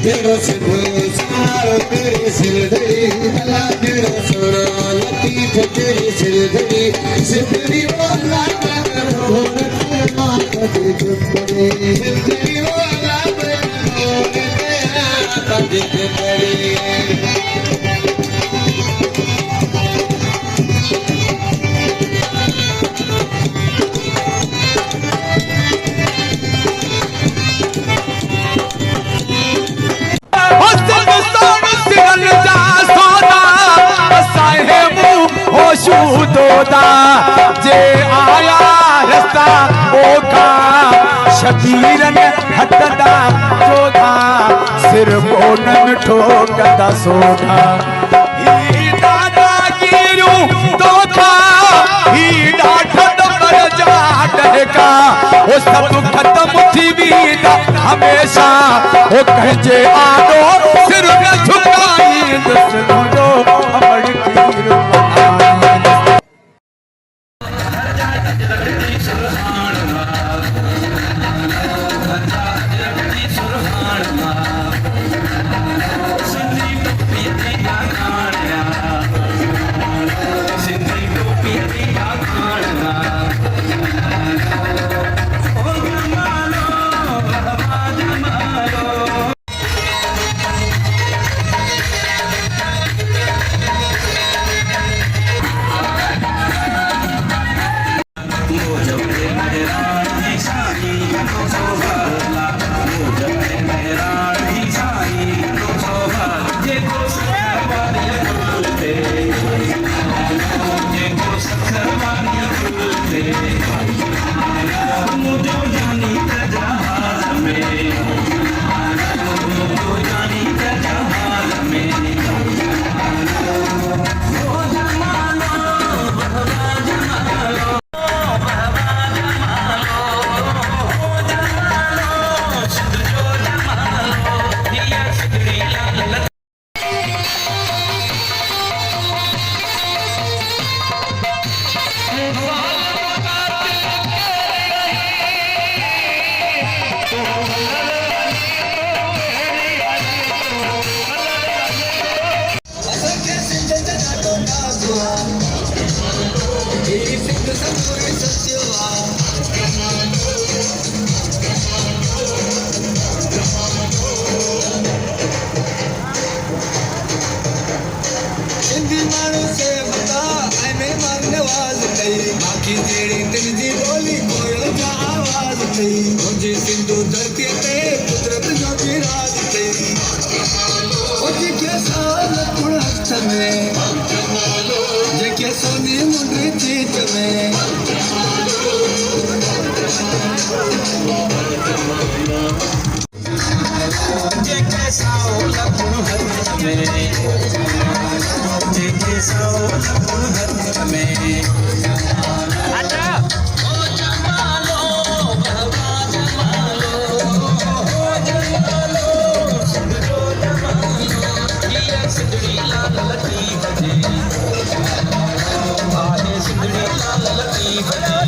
तेरो सारो तेरी सिरधरी अल्लाह तेरा सोना लतीफ तेरी सिरधरी सिरधरी वाला करो मां कदे जुपड़े सिरधरी वाला करो तेरा कदे जुपड़े जे आया रस्ता ओखा शबीरन हटदा चोधा सिर कोनन ठोकदा सोधा ही दादा गिरू तोखा ही डाठद पर जा डहका वो सब खत्म थी बीता हमेशा वो कहजे आदो सिर न झुकाई दुश्मनों जो अमर कीर मुझे सिंधु धरती ते कुदरत जो भी राज ते ओजी के साल कुड़त में जेके सोनी मुंडरी चीत में जेके साल कुड़त में जेके साल कुड़त में Latifa